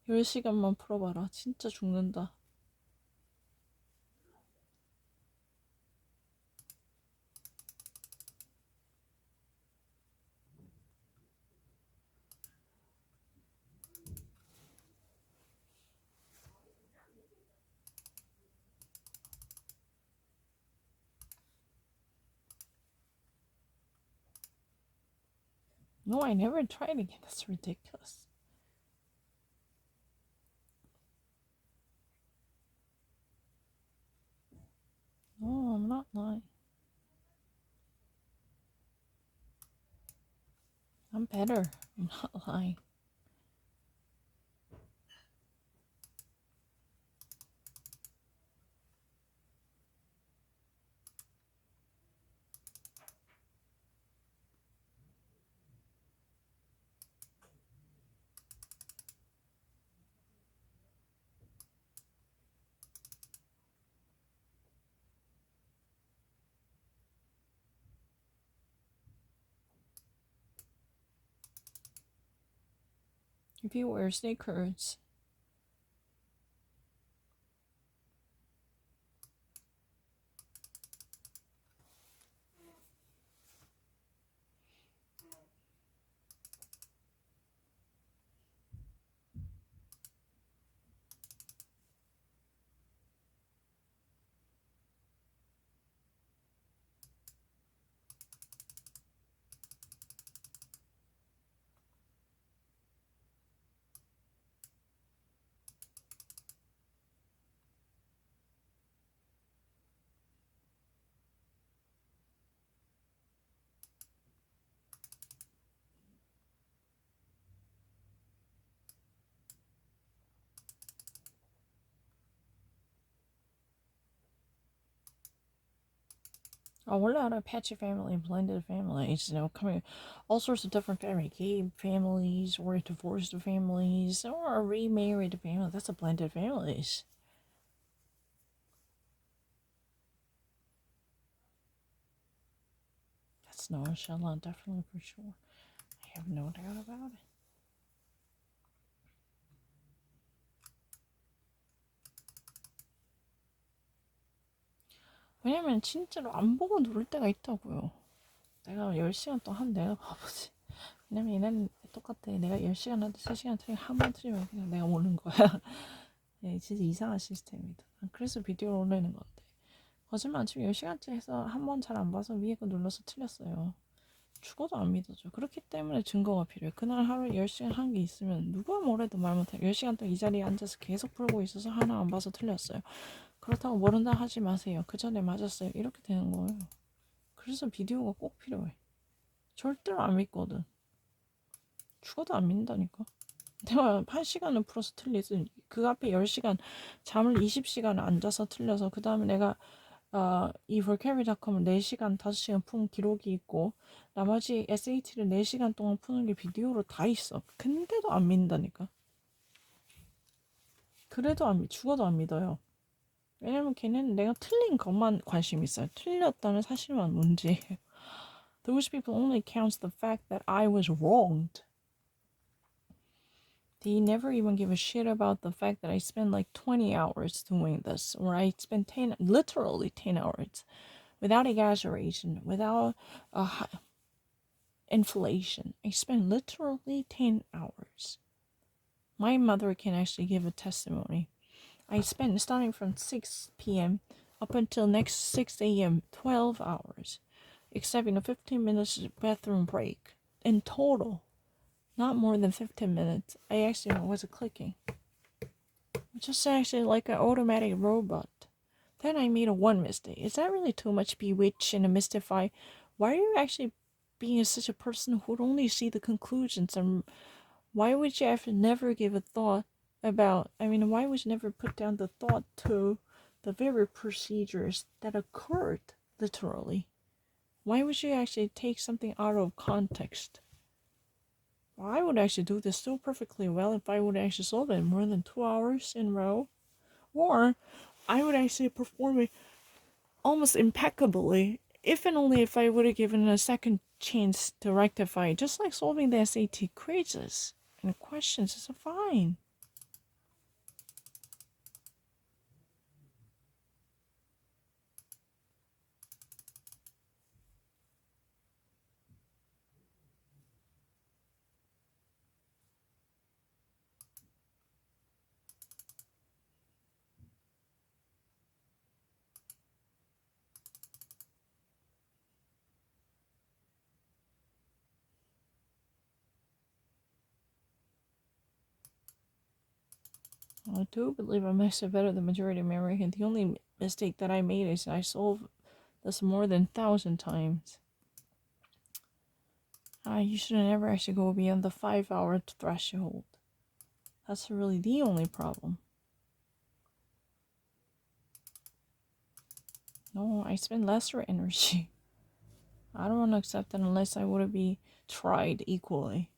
10시간만 풀어봐라. 진짜 죽는다. No, I never tried again. That's ridiculous. No, I'm not lying. I'm better. I'm not lying. If you wear sneakers, 원래 알아. Patchy family, blended families, coming all sorts of different families, gay families, or divorced families, or a remarried family. That's a blended families. That's no inshallah, definitely for sure. I have no doubt about it. 왜냐면 진짜로 안 보고 누를 때가 있다고요. 내가 10시간 동안 내가 봐보지. 왜냐면 얘는 똑같아. 내가 10시간 하든 3시간 틀리면 한 번 틀리면 그냥 내가 모르는 거야. 네, 진짜 이상한 시스템이다. 그래서 비디오를 올리는 것 같아. 거짓말 안 치고 10시간째 해서 한 번 잘 안 봐서 위에 거 눌러서 틀렸어요. 죽어도 안 믿어줘. 그렇기 때문에 증거가 필요해. 그날 하루에 10시간 한 게 있으면 누가 뭐래도 말 못해. 10시간 동안 이 자리에 앉아서 계속 풀고 있어서 하나 안 봐서 틀렸어요. 그렇다고 모른다 하지 마세요. 그 전에 맞았어요. 이렇게 되는 거예요. 그래서 비디오가 꼭 필요해. 절대로 안 믿거든. 죽어도 안 믿는다니까. 내가 8시간을 풀어서 틀리지. 그 앞에 10시간 잠을 20시간 앉아서 틀려서 그 다음에 내가 이 vocabulary.com을 4시간, 5시간 푼 기록이 있고 나머지 SAT를 4시간 동안 푸는 게 비디오로 다 있어. 근데도 안 믿는다니까. 그래도 죽어도 안 믿어요. 왜냐면 걔는 내가 틀린 것만 관심 있어요. 틀렸다는 사실만 문제예요. Those people only counts the fact that I was wronged. They never even give a shit about the fact that I spent like 20 hours doing this, or I spent literally 10 hours, without exaggeration, without inflation. I spent literally 10 hours. My mother can actually give a testimony. I spent, starting from 6 p.m. up until next 6 a.m., 12 hours, except 15 minutes bathroom break. In total, not more than 15 minutes. I actually was clicking. Just actually like an automatic robot. Then I made one mistake. Is that really too much bewitch and mystify? Why are you actually being such a person who would only see the conclusions? And why would you ever never give a thought about, why would you never put down the thought to the very procedures that occurred, literally? Why would you actually take something out of context? Well, I would actually do this so perfectly well if I would actually solve it in more than 2 hours in a row. Or I would actually perform it almost impeccably, if and only if I would have given a second chance to rectify it. Just like solving the SAT quizzes and questions is fine. I do believe I'm actually better than majority American. The only mistake that I made is I solved this more than 1,000 times. You should never actually go beyond the 5-hour threshold. That's really the only problem. No, I spend lesser energy. I don't want to accept that unless I would be tried equally.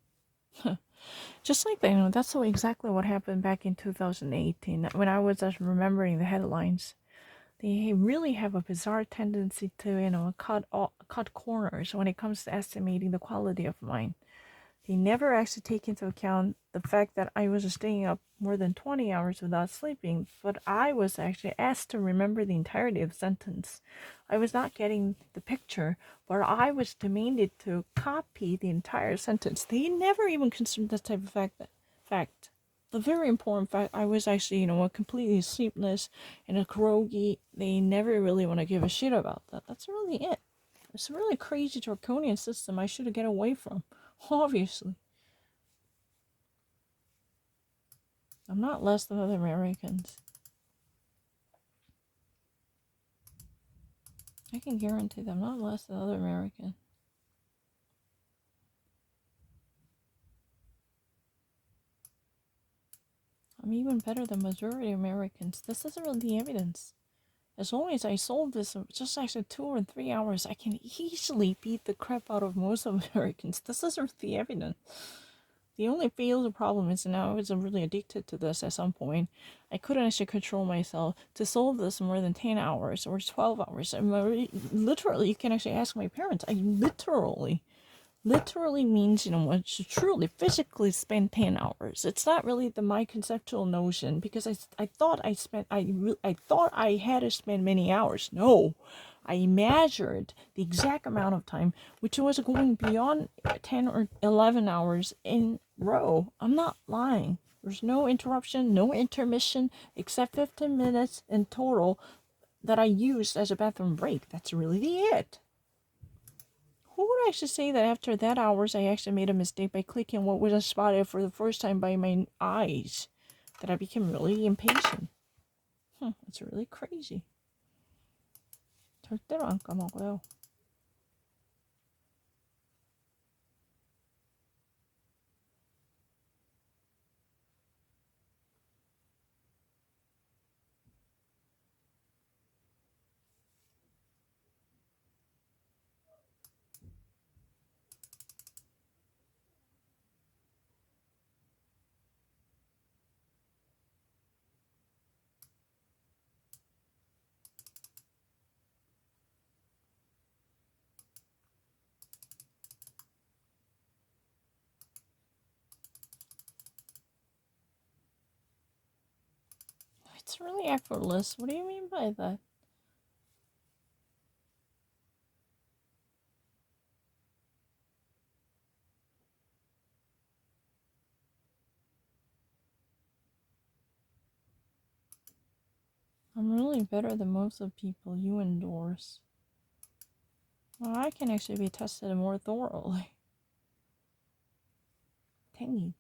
Just like that, that's exactly what happened back in 2018 when I was just remembering the headlines. They really have a bizarre tendency to, cut corners when it comes to estimating the quality of mine. They never actually take into account the fact that I was staying up more than 20 hours without sleeping, but I was actually asked to remember the entirety of the sentence. I was not getting the picture, but I was demanded to copy the entire sentence. They never even considered that type of fact. The very important fact, I was actually, completely sleepless and a groggy. They never really want to give a shit about that. That's really it. It's a really crazy draconian system I should have get away from. Obviously. I'm not less than other Americans. I can guarantee that I'm not less than other Americans. I'm even better than majority Americans. This isn't really the evidence. As long as I solve this in just actually 2 or 3 hours, I can easily beat the crap out of most of Americans. This isn't the evidence. The only failed problem is now I was really addicted to this at some point. I couldn't actually control myself to solve this in more than 10 hours or 12 hours. Literally, you can actually ask my parents. I literally means, what to truly physically spend 10 hours. It's not really my conceptual notion because I thought I thought I had to spend many hours. No, I measured the exact amount of time, which was going beyond 10 or 11 hours in row. I'm not lying. There's no interruption, no intermission, except 15 minutes in total that I used as a bathroom break. That's really it. Who would actually say that after that hours I actually made a mistake by clicking what was spotted for the first time by my eyes? That I became really impatient. It's really crazy. 절대로 안 까먹어요. It's really effortless. What do you mean by that? I'm really better than most of people you endorse. Well, I can actually be tested more thoroughly. Tangy.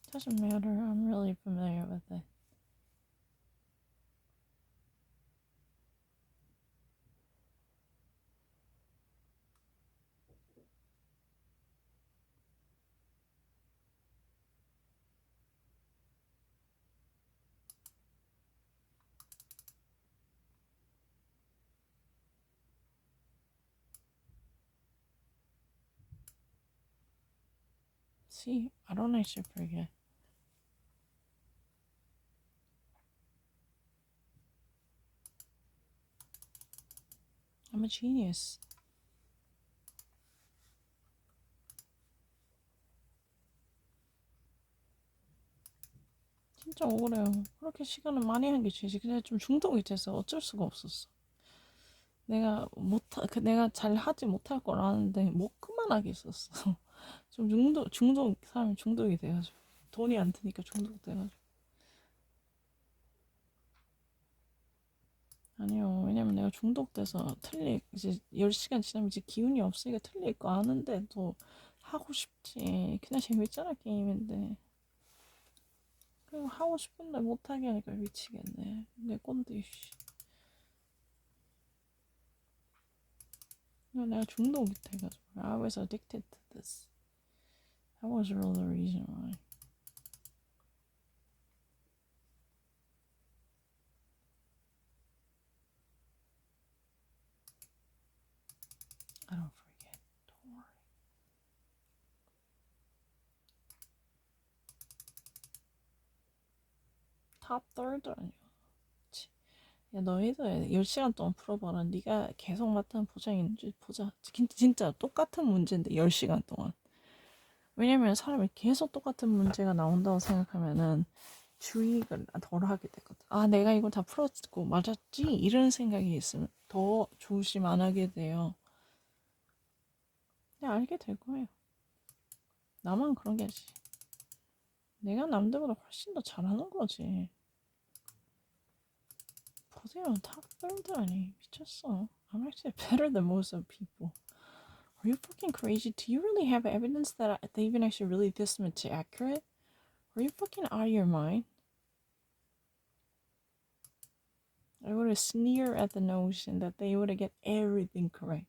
Doesn't matter. I'm really familiar with it. See, I don't actually forget. I'm a genius. 진짜 억울해요. 그렇게 시간을 많이 한 게 죄지. 근데 좀 중독이 돼서 어쩔 수가 없었어. 내가 잘 하지 못할 걸 아는데 뭐 그만하게 있었어. 좀 사람이 중독이 돼가지고 돈이 안 드니까 중독돼가지고. 아니요. 왜냐면 내가 중독돼서 이제 10시간 지나면 이제 기운이 없으니까 틀릴 거 아는데 또 하고 싶지. 그냥 재밌잖아, 게임인데. 그리고 하고 싶은데 못하게 하니까 미치겠네. 내 꼰대, 씨. 내가 중독이 돼가지고. I was addicted to this. That was really the reason why. I don't forget. Don't worry. Top third 아니야. 야, 너희들 10시간 동안 풀어봐라. 네가 계속 맡은 보장이 있는지 보자. 진짜 똑같은 문제인데 10시간 동안. 왜냐면 사람이 계속 똑같은 문제가 나온다고 생각하면은 주의가 덜 하게 되거든. 아, 내가 이걸 다 풀었고 맞았지? 이런 생각이 있으면 더 조심 안 하게 돼요. 근데 알게 될 거예요. 나만 그런 게 아니지. 내가 남들보다 훨씬 더 잘하는 거지. 보세요. 탑들다니 미쳤어. I'm actually better than most of people. Are you fucking crazy? Do you really have evidence that they even actually really this much accurate? Are you fucking out of your mind? I would sneer at the notion that they would get everything correct.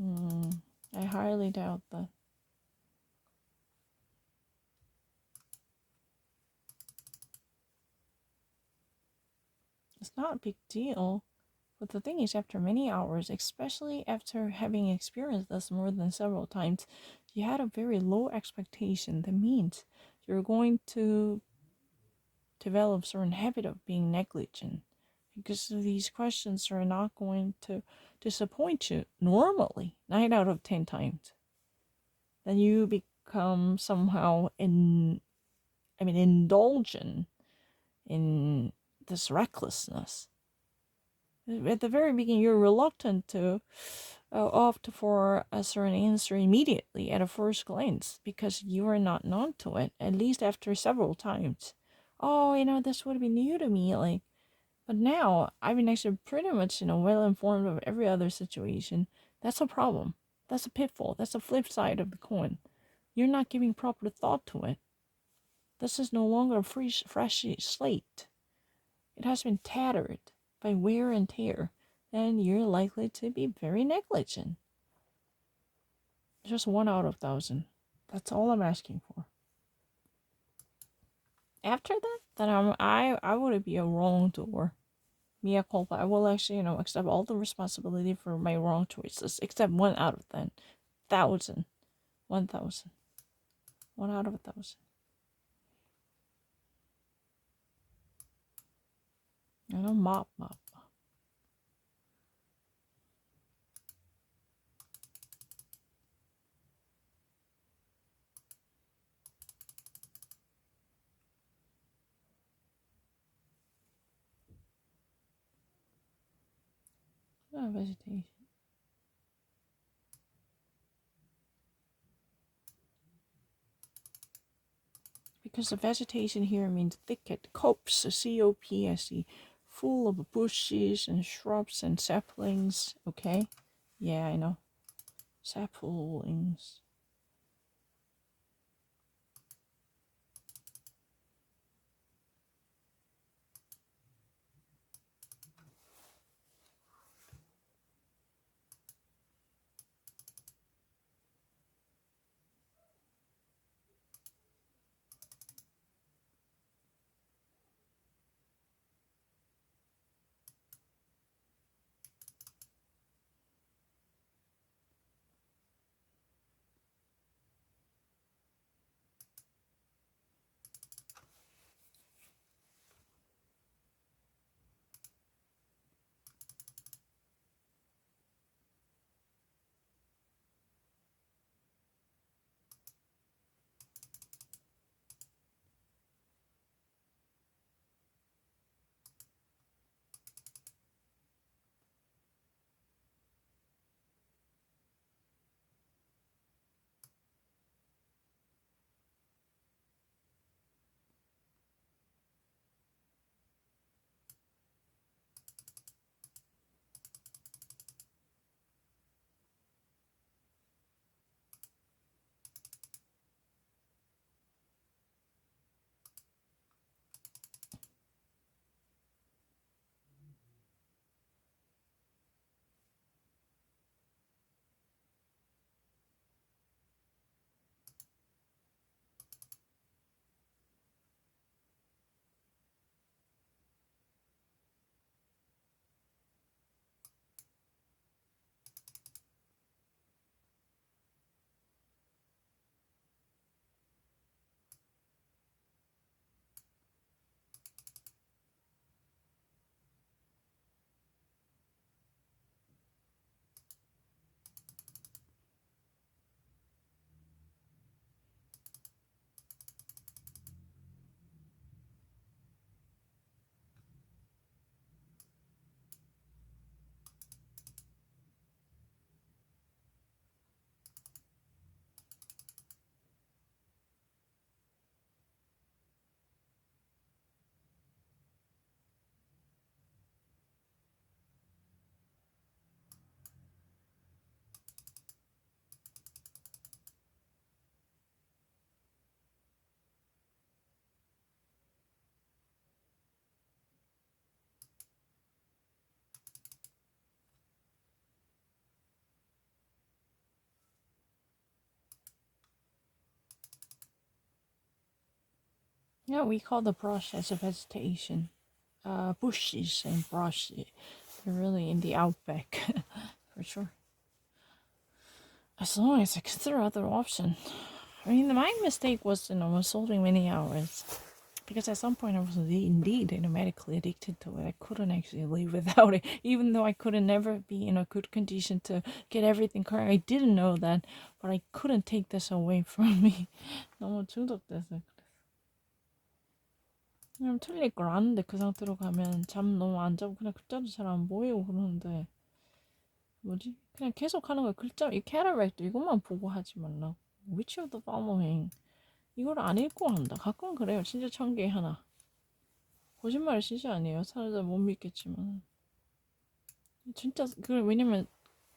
I highly doubt that. It's not a big deal. But the thing is, after many hours, especially after having experienced this more than several times, you had a very low expectation. That means you're going to develop certain habit of being negligent because these questions are not going to disappoint you normally 9 out of 10 times. Then you become somehow indulgent in this recklessness. At the very beginning, you're reluctant to opt for a certain answer immediately at a first glance because you are not known to it, at least after several times. Oh, this would be new to me. But now I've been actually pretty much, well informed of every other situation. That's a problem. That's a pitfall. That's the flip side of the coin. You're not giving proper thought to it. This is no longer a fresh slate. It has been tattered by wear and tear, and you're likely to be very negligent. Just 1 out of 1,000. That's all I'm asking for. After that, then I would be a wrongdoer. Mea culpa. I will actually, accept all the responsibility for my wrong choices, except 1 out of 10,000. 1,000. 1 out of 1,000. Mop. Vegetation. Because the vegetation here means thicket, copse, C-O-P-S-E, full of bushes and shrubs and saplings, okay? Yeah, I know. Saplings. Yeah, we call the brush as a vegetation. Bushes and brush. They're really in the outback, for sure. As long as I consider other option. I mean, my mistake was, was holding many hours. Because at some point I was indeed medically addicted to it. I couldn't actually live without it. Even though I could never be in a good condition to get everything correct. I didn't know that. But I couldn't take this away from me. 너무 중독돼서. 그냥 틀릴 걸 아는데 그 상태로 가면 잠 너무 안 자고 그냥 글자도 잘 안 보이고 그러는데 뭐지? 그냥 계속 하는 거야. 글자 이 캐러렉트 이것만 보고 하지 말라고. Which of the following? 이걸 안 읽고 한다. 가끔 그래요. 진짜 1000개 하나. 거짓말 진짜 아니에요. 사람들 못 믿겠지만. 진짜 왜냐면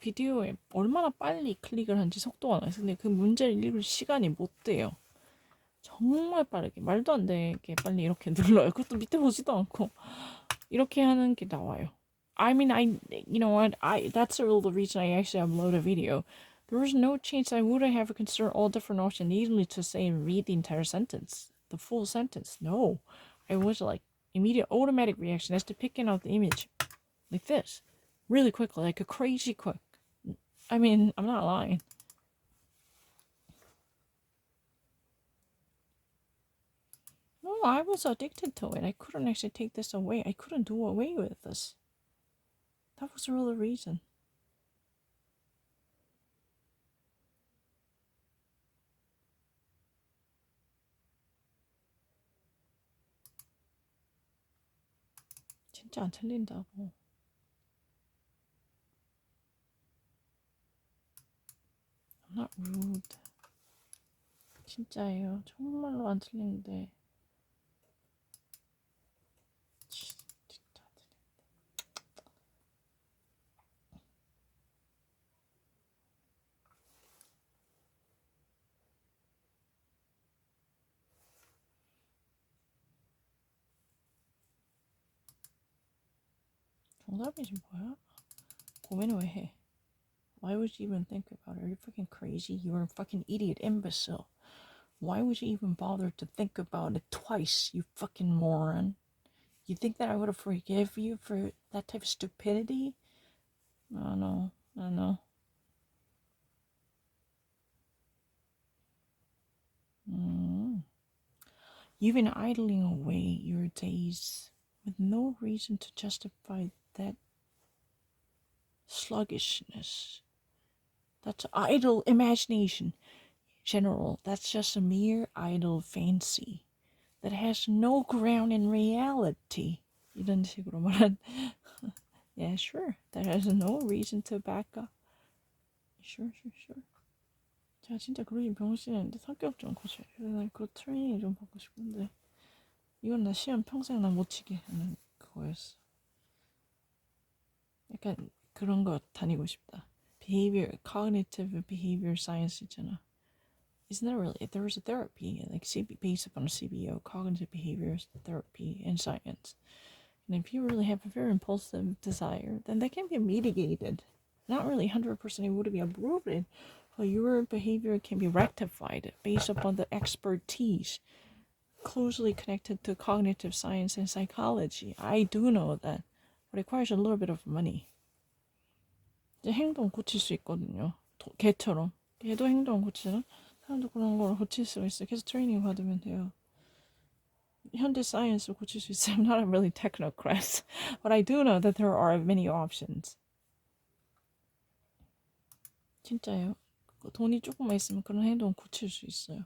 비디오에 얼마나 빨리 클릭을 한지 속도가 나요. 근데 그 문제를 읽을 시간이 못 돼요. 정말 빠르게 말도 안 되게 빨리 이렇게 눌러요. 그것도 밑에 보지도 않고 이렇게 하는 게 나와요. I mean, you know what? That's the reason I actually upload a video. There was no chance I would have considered all different options needly to say and read the entire sentence, the full sentence. No, I was like immediate automatic reaction as to picking out the image like this, really quickly, like a crazy quick. I mean, I'm not lying. No, I was addicted to it. I couldn't actually take this away. I couldn't do away with this. That was really the reason. 진짜 안 틀린다고. I'm not rude. 진짜예요. 정말로 안 틀리는데. 진짜 정답이지 뭐야? 고민을 왜 해? Why would you even think about it? Are you fucking crazy? You're a fucking idiot imbecile. Why would you even bother to think about it twice, you fucking moron? You think that I would have forgive you for that type of stupidity? I know. You've been idling away your days with no reason to justify that sluggishness. That's idle imagination. General, that's just a mere idle fancy that has no ground in reality. 이런 식으로 말한. Yeah, sure. That has no reason to back up. Sure. 제가 진짜 그러긴 병신인데 성격 좀 고쳐요. 그래서 난 그 트레이닝 좀 받고 싶은데 이건 나 시험 평생 나 못 치게 하는 그거였어. 약간 그런 거 다니고 싶다. Cognitive behavior science 있잖아. Isn't there really? There was a therapy like based upon a CBO, cognitive behavior therapy and science. And if you really have a very impulsive desire, then that can be mitigated. Not really 100% it would be uprooted, but your behavior can be rectified based upon the expertise closely connected to cognitive science and psychology. I do know that. It requires a little bit of money. 이제 행동 고칠 수 있거든요. 개처럼. 개도 행동 고치는 사람도 그런 걸 고칠 수 있어요. 계속 트레이닝 받으면 돼요. 현대 사이언스를 고칠 수 있어요. I'm not a really technocrat, but I do know that there are many options. 진짜요. 돈이 조금만 있으면 그런 행동 고칠 수 있어요.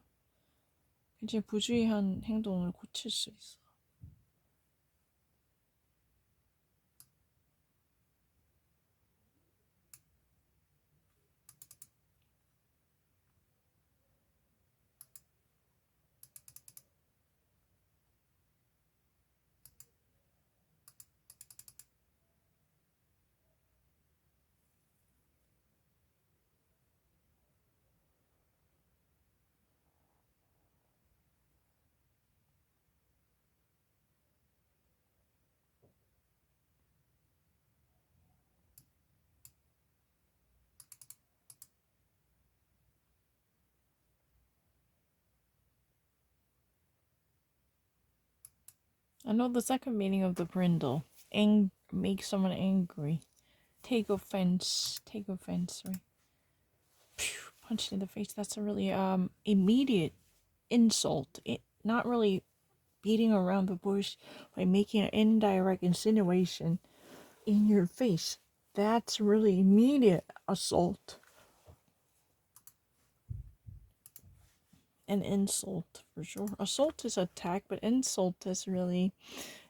굉장히 부주의한 행동을 고칠 수 있어. I know the second meaning of the brindle. Make someone angry. Take offense. Take offense, right? Phew, punched in the face. That's a really immediate insult. Not really beating around the bush by making an indirect insinuation in your face. That's really immediate assault. An insult for sure. Assault is attack, but insult is really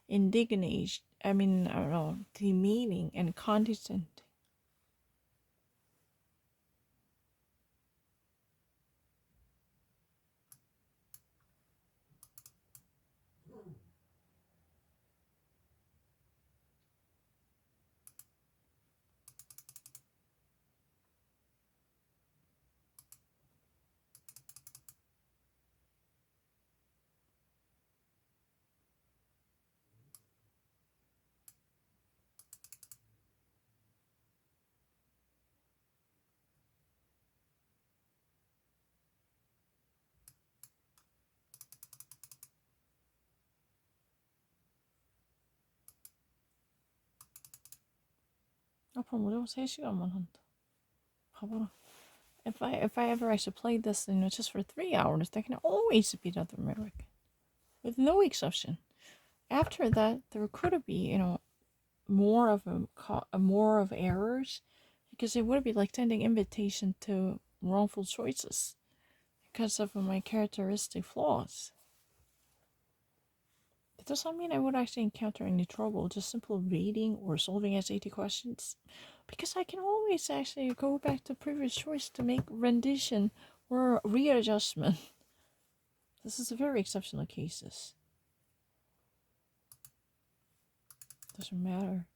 indignation. I mean, I don't know, demeaning and condescending. 앞으로 무조건 3시간만 한다. 봐봐라. If I ever actually played this, just for 3 hours, they can always beat other American, with no exception. After that, there could be, more of more of errors, because it would be like sending invitation to wrongful choices because of my characteristic flaws. It does not mean I would actually encounter any trouble just simple reading or solving SAT questions, because I can always actually go back to previous choice to make rendition or readjustment. This is a very exceptional cases. Doesn't matter.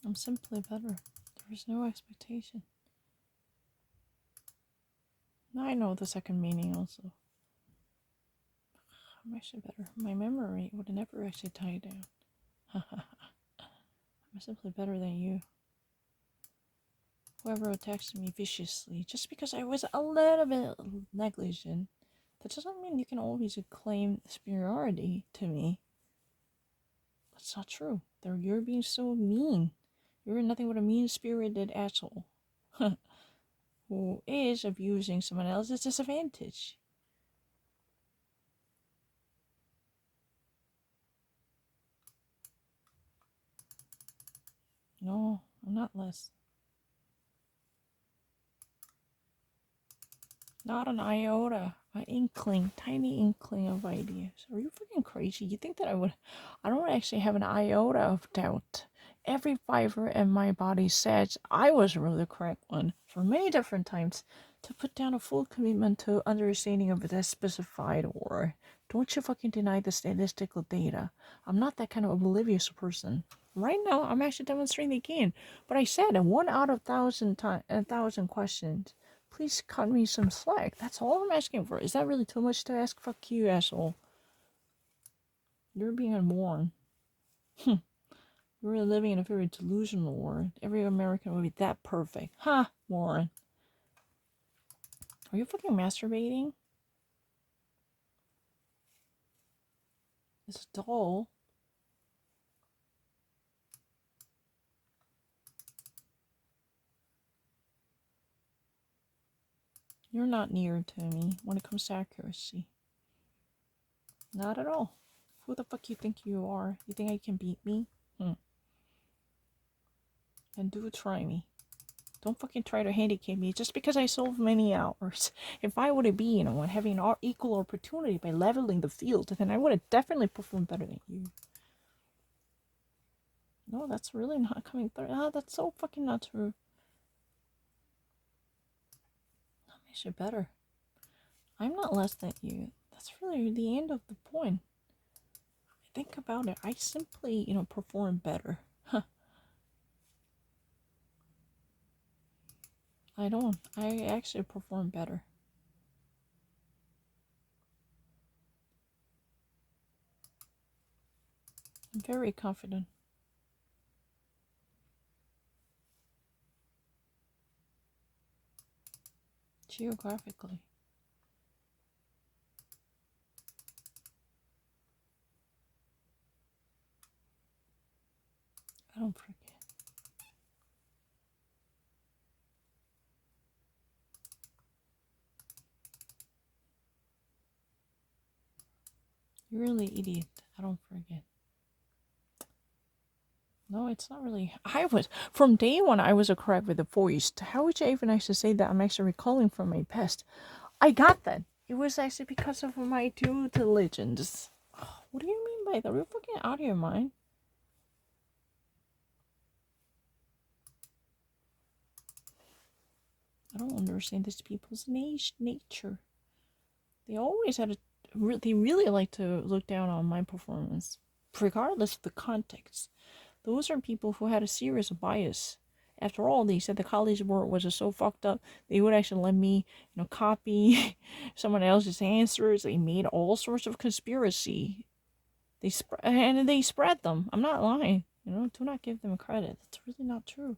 I'm simply better. There is no expectation. Now I know the second meaning also. I'm actually better. My memory would never actually die down. I'm simply better than you. Whoever attacks me viciously, just because I was a little bit negligent, that doesn't mean you can always claim superiority to me. That's not true. You're being so mean. You're nothing but a mean-spirited asshole who is abusing someone else's disadvantage. No, I'm not less. Not an iota. An inkling, tiny inkling of ideas. Are you freaking crazy? You think that I don't actually have an iota of doubt. Every fiber in my body says I was really the correct one for many different times to put down a full commitment to understanding of the specified or. Don't you fucking deny the statistical data. I'm not that kind of oblivious person. Right now, I'm actually demonstrating again. But I said 1 out of 1,000 questions. Please cut me some slack. That's all I'm asking for. Is that really too much to ask? Fuck you, asshole. You're being a moron. You're really living in a very delusional world. Every American would be that perfect. Ha, moron. Are you fucking masturbating? It's dull. You're not near to me when it comes to accuracy. Not at all. Who the fuck you think you are? You think I can beat me? Then do try me. Don't fucking try to handicap me just because I solve many hours. If I would have been, having an equal opportunity by leveling the field, then I would have definitely performed better than you. No, that's really not coming through. That's so fucking not true. That makes you better. I'm not less than you. That's really the end of the point. Think about it. I simply, perform better. I don't. I actually perform better. I'm very confident. geographically. I don't forget. You're really idiot. I don't forget. No, it's not really. I was from day one. I was correct with the voice. How would you even actually say that? I'm actually recalling from my past. I got that. It was actually because of my due diligence. What do you mean by that? You're fucking out of your mind. I don't understand these people's nature. They always had a. They really like to look down on my performance, regardless of the context. Those are people who had a serious bias. After all, they said the college board was just so fucked up. They would actually let me, copy someone else's answers. They made all sorts of conspiracy. They spread them. I'm not lying. Do not give them credit. That's really not true.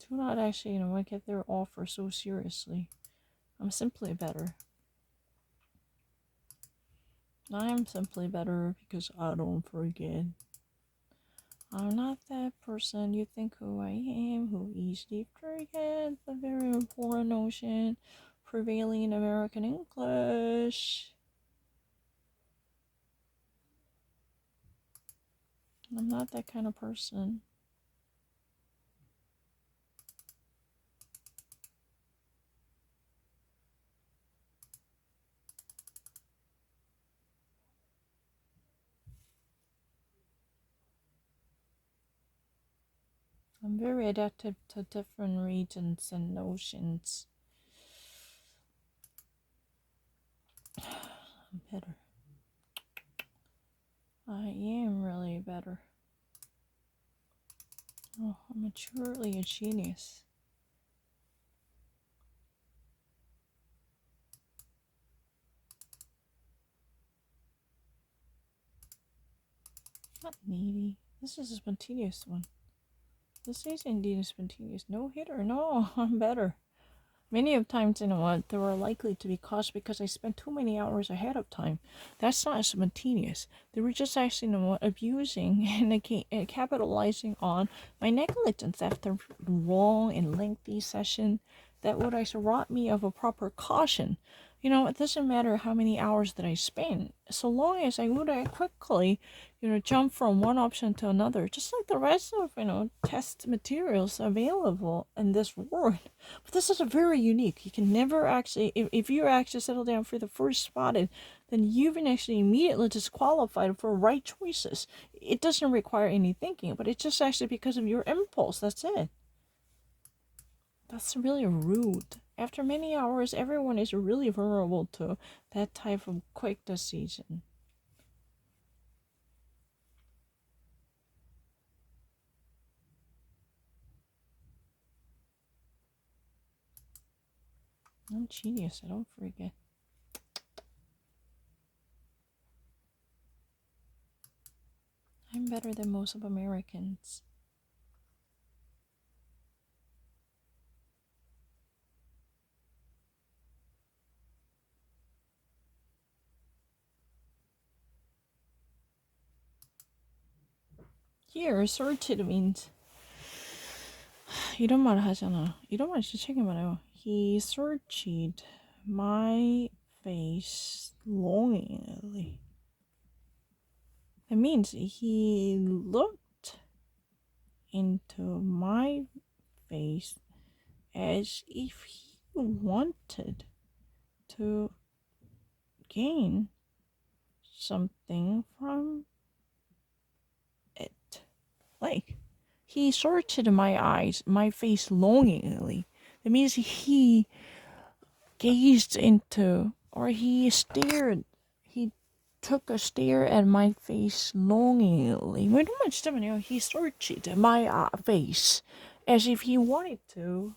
Do not actually, get their offer so seriously. I'm simply better. I am simply better because I don't forget. I'm not that person you think who I am, who easily forgets the very important notion prevailing in American English. I'm not that kind of person. I'm very adaptive to different regions and notions. I'm better. I am really better. Oh, I'm truly a genius. Not needy. This is a spontaneous one. This is indeed a spontaneous. No hitter. No, I'm better. Many of times, they were likely to be caused because I spent too many hours ahead of time. That's not spontaneous. They were just actually, abusing and capitalizing on my negligence after long and lengthy session that would actually rob me of a proper caution. It doesn't matter how many hours that I spend, so long as I would quickly, jump from one option to another, just like the rest of, test materials available in this world. But this is a very unique. You can never actually, if you actually settle down for the first spotted, then you've been actually immediately disqualified for right choices. It doesn't require any thinking, but it's just actually because of your impulse. That's it. That's really rude. After many hours, everyone is really vulnerable to that type of quick decision. I'm genius. I don't forget. I'm better than most of Americans. Here, sorted means 이런 말 하잖아. 이런 말 진짜 책임 많아요. He searched my face longingly. It means he looked into my face as if he wanted to gain something from it. Like, he searched my face longingly. That means he gazed into, or he stared, he took a stare at my face longingly. He searched my face as if he wanted to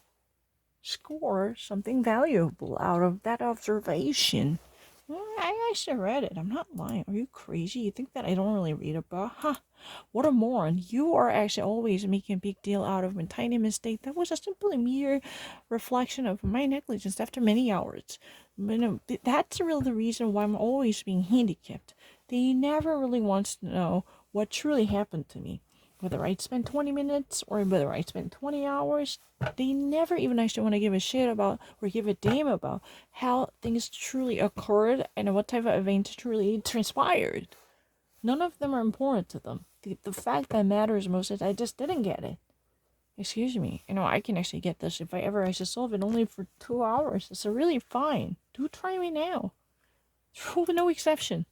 score something valuable out of that observation. Well, I actually read it. I'm not lying. Are you crazy? You think that I don't really read a book? Huh? What a moron. You are actually always making a big deal out of a tiny mistake. That was a simple mere reflection of my negligence after many hours. That's really the reason why I'm always being handicapped. They never really wants to know what truly happened to me. Whether I spent 20 minutes or whether I spent 20 hours, they never even actually want to give a shit about or give a damn about how things truly occurred and what type of event truly transpired. None of them are important to them. The fact that matters most is I just didn't get it. Excuse me. I can actually get this if I ever actually solve it only for 2 hours. It's really fine. Do try me now. No exception.